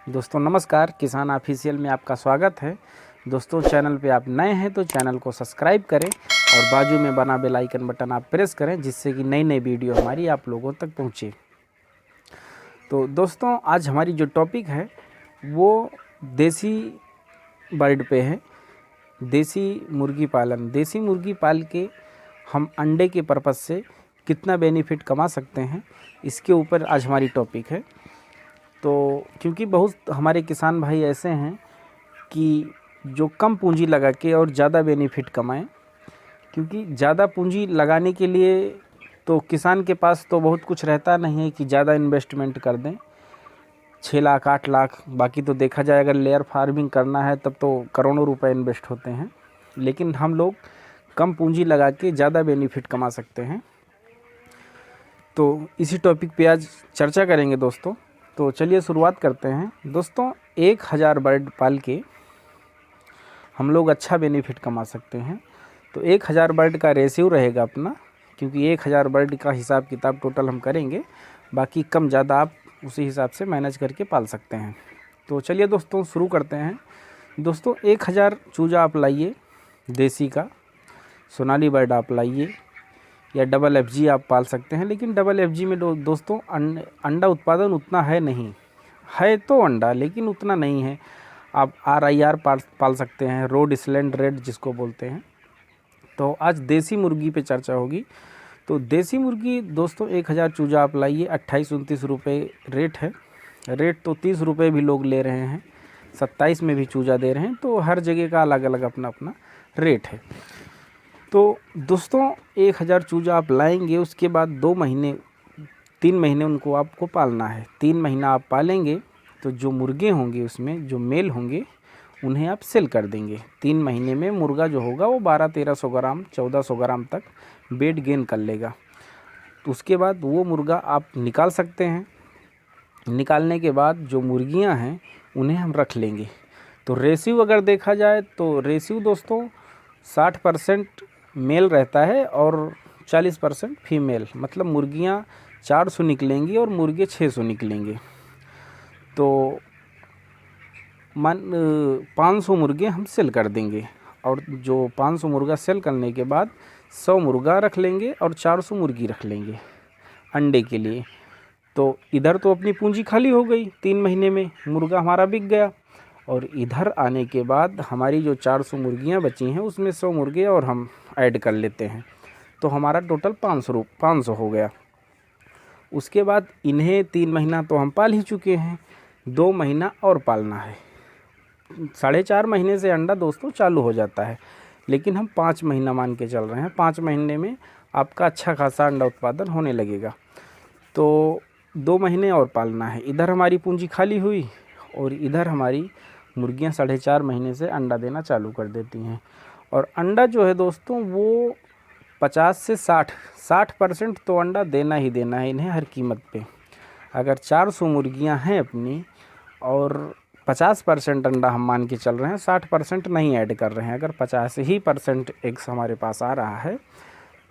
दोस्तों नमस्कार, किसान ऑफिशियल में आपका स्वागत है। दोस्तों चैनल पे आप नए हैं तो चैनल को सब्सक्राइब करें और बाजू में बना बेल आइकन बटन आप प्रेस करें, जिससे कि नई नई वीडियो हमारी आप लोगों तक पहुंचे। तो दोस्तों आज हमारी जो टॉपिक है वो देसी बर्ड पे है, देसी मुर्गी पालन। देसी मुर्गी पाल के हम अंडे के पर्पज़ से कितना बेनिफिट कमा सकते हैं, इसके ऊपर आज हमारी टॉपिक है। तो क्योंकि बहुत हमारे किसान भाई ऐसे हैं कि जो कम पूंजी लगा के और ज़्यादा बेनिफिट कमाएं, क्योंकि ज़्यादा पूंजी लगाने के लिए तो किसान के पास तो बहुत कुछ रहता नहीं है कि ज़्यादा इन्वेस्टमेंट कर दें 6 लाख 8 लाख। बाकी तो देखा जाए अगर लेयर फार्मिंग करना है तब तो करोड़ों रुपए इन्वेस्ट होते हैं, लेकिन हम लोग कम पूंजी लगा के ज़्यादा बेनिफिट कमा सकते हैं। तो इसी टॉपिक पे आज चर्चा करेंगे दोस्तों। तो चलिए शुरुआत करते हैं। दोस्तों 1000 बर्ड पाल के हम लोग अच्छा बेनिफिट कमा सकते हैं। तो 1000 बर्ड का रेशियो रहेगा अपना, क्योंकि 1000 बर्ड का हिसाब किताब टोटल हम करेंगे, बाकी कम ज़्यादा आप उसी हिसाब से मैनेज करके पाल सकते हैं। तो चलिए दोस्तों शुरू करते हैं। दोस्तों 1000 चूजा आप लाइए, देसी का सोनाली बर्ड आप लाइए, या डबल एफजी आप पाल सकते हैं। लेकिन डबल एफजी में दोस्तों अंडा उत्पादन उतना है नहीं, है तो अंडा लेकिन उतना नहीं है। आप RIR पाल सकते हैं, रोड स्लैंड रेड जिसको बोलते हैं। तो आज देसी मुर्गी पे चर्चा होगी। तो देसी मुर्गी दोस्तों 1000 चूजा आप लाइए, 28-29 रुपये रेट है। रेट तो 30 रुपये भी लोग ले रहे हैं, 27 में भी चूजा दे रहे हैं। तो हर जगह का अलग अलग अपना अपना रेट है। तो दोस्तों 1000 चूजा आप लाएंगे, उसके बाद 3 महीने उनको आपको पालना है। 3 महीना आप पालेंगे तो जो मुर्गे होंगे उसमें जो मेल होंगे उन्हें आप सेल कर देंगे। 3 महीने में मुर्गा जो होगा वो 1200-1300 ग्राम 1400 ग्राम तक वेट गेन कर लेगा। तो उसके बाद वो मुर्गा आप निकाल सकते हैं। निकालने के बाद जो मुर्गियां हैं उन्हें हम रख लेंगे। तो रेशियो अगर देखा जाए तो रेशियो दोस्तों 60% मेल रहता है और 40% फीमेल, मतलब मुर्गियां 400 निकलेंगी और मुर्गे 600 निकलेंगे। तो 500 मुर्गे हम सेल कर देंगे, और जो 500 मुर्गा सेल करने के बाद 100 मुर्गा रख लेंगे और 400 मुर्गी रख लेंगे अंडे के लिए। तो इधर तो अपनी पूंजी खाली हो गई, 3 महीने में मुर्गा हमारा बिक गया। और इधर आने के बाद हमारी जो 400 मुर्गियां बची हैं उसमें 100 मुर्गे और हम ऐड कर लेते हैं, तो हमारा टोटल 500 हो गया। उसके बाद इन्हें 3 महीना तो हम पाल ही चुके हैं, 2 महीना और पालना है। 4.5 महीने से अंडा दोस्तों चालू हो जाता है, लेकिन हम 5 महीना मान के चल रहे हैं। 5 महीने में आपका अच्छा खासा अंडा उत्पादन होने लगेगा। तो 2 महीने और पालना है। इधर हमारी पूंजी खाली हुई और इधर हमारी मुर्गियां 4.5 महीने से अंडा देना चालू कर देती हैं। और अंडा जो है दोस्तों वो 50 से 60% तो अंडा देना ही देना है इन्हें हर कीमत पे। अगर 400 मुर्गियां हैं अपनी और 50% अंडा हम मान के चल रहे हैं, 60% नहीं ऐड कर रहे हैं, अगर 50% एग्स हमारे पास आ रहा है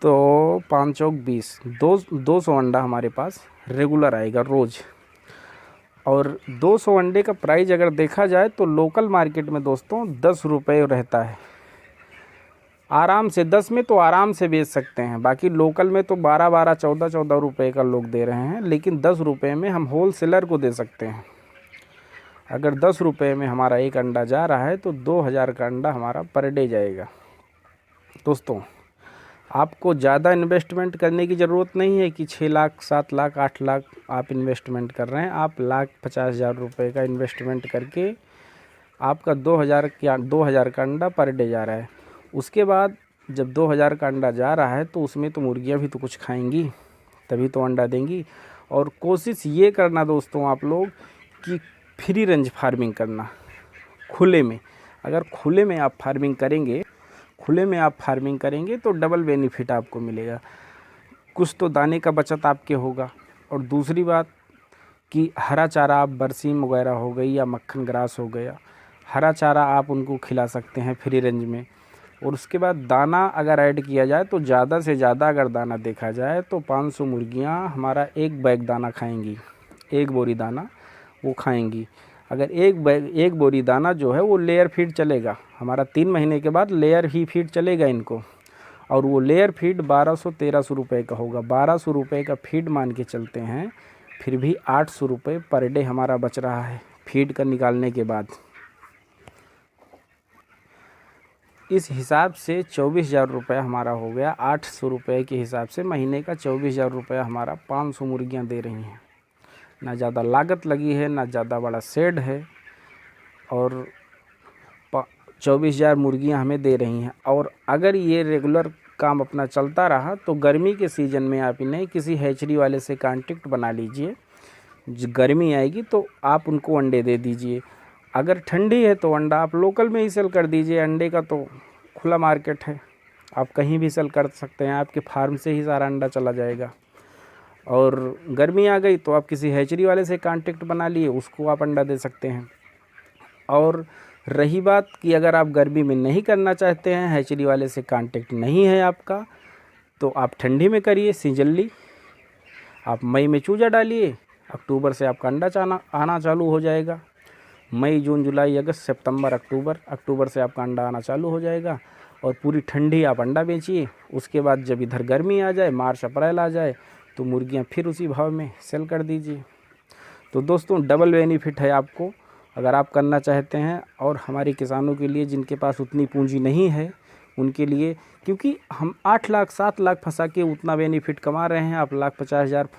तो 5 चौक 20, 200 अंडा हमारे पास रेगुलर आएगा रोज़। और 200 अंडे का प्राइस अगर देखा जाए तो लोकल मार्केट में दोस्तों 10 रुपये रहता है। आराम से 10 में तो आराम से बेच सकते हैं, बाकी लोकल में तो 12-12, 14-14 रुपये का लोग दे रहे हैं, लेकिन 10 रुपये में हम होल सेलर को दे सकते हैं। अगर 10 रुपये में हमारा एक अंडा जा रहा है तो 2000 का अंडा हमारा पर डे जाएगा। दोस्तों आपको ज़्यादा इन्वेस्टमेंट करने की ज़रूरत नहीं है कि 6 लाख 7 लाख 8 लाख आप इन्वेस्टमेंट कर रहे हैं। आप 1,50,000 रुपये का इन्वेस्टमेंट करके आपका 2000 का अंडा पर डे जा रहा है। उसके बाद जब 2000 का अंडा जा रहा है तो उसमें तो मुर्गियां भी तो कुछ खाएंगी, तभी तो अंडा देंगी। और कोशिश ये करना दोस्तों आप लोग कि फ्री रेंज फार्मिंग करना, खुले में। अगर खुले में आप फार्मिंग करेंगे तो डबल बेनिफिट आपको मिलेगा। कुछ तो दाने का बचत आपके होगा, और दूसरी बात कि हरा चारा आप बरसीम वगैरह हो गई या मक्खन ग्रास हो गया, हरा चारा आप उनको खिला सकते हैं फ्री रेंज में। और उसके बाद दाना अगर ऐड किया जाए तो ज़्यादा से ज़्यादा अगर दाना देखा जाए तो 500 मुर्गियाँ हमारा 1 बैग दाना खाएंगी, 1 बोरी दाना वो खाएंगी। अगर एक बोरी दाना जो है वो लेयर फीड चलेगा, हमारा 3 महीने के बाद लेयर ही फीड चलेगा इनको, और वो लेयर फीड 1200-1300 रुपये का होगा। 1200 रुपये का फीड मान के चलते हैं, फिर भी 800 रुपये पर डे हमारा बच रहा है फीड का निकालने के बाद। इस हिसाब से 24,000 रुपये हमारा हो गया। 800 रुपये के हिसाब से महीने का 24,000 रुपये हमारा 500 मुर्गियाँ दे रही हैं। ना ज़्यादा लागत लगी है, ना ज़्यादा बड़ा शेड है, और 24,000 मुर्गियाँ हमें दे रही हैं। और अगर ये रेगुलर काम अपना चलता रहा तो गर्मी के सीज़न में आप इन्हें किसी हैचरी वाले से कांटेक्ट बना लीजिए। गर्मी आएगी तो आप उनको अंडे दे दीजिए। अगर ठंडी है तो अंडा आप लोकल में ही सेल कर दीजिए। अंडे का तो खुला मार्केट है, आप कहीं भी सेल कर सकते हैं, आपके फार्म से ही सारा अंडा चला जाएगा। और गर्मी आ गई तो आप किसी हैचरी वाले से कांटेक्ट बना लिए, उसको आप अंडा दे सकते हैं। और रही बात कि अगर आप गर्मी में नहीं करना चाहते हैं, हैचरी वाले से कांटेक्ट नहीं है आपका, तो आप ठंडी में करिए सीजनली। आप मई में चूजा डालिए, अक्टूबर से आपका अंडा आना चालू हो जाएगा। मई, जून, जुलाई, अगस्त, सितंबर, अक्टूबर से आपका अंडा आना चालू हो जाएगा। और पूरी ठंडी आप अंडा बेचिए। उसके बाद जब इधर गर्मी आ जाए, मार्च अप्रैल आ जाए, तो मुर्गियां फिर उसी भाव में सेल कर दीजिए। तो दोस्तों, डबल बेनिफिट है आपको अगर आप करना चाहते हैं। और हमारे किसानों के लिए जिनके पास उतनी पूंजी नहीं है, उनके लिए, क्योंकि हम 8 लाख 7 लाख फंसा के उतना बेनिफिट कमा रहे हैं, आप 1,50,000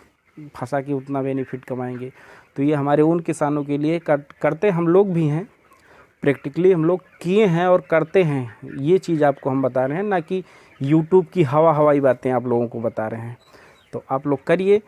फंसा के उतना बेनिफिट कमाएंगे। तो ये हमारे उन किसानों के लिए करते हम लोग भी हैं, प्रैक्टिकली हम लोग किए हैं और करते हैं। ये चीज़ आपको हम बता रहे हैं, ना कि यूट्यूब की हवाई बातें आप लोगों को बता रहे हैं। तो आप लोग करिए।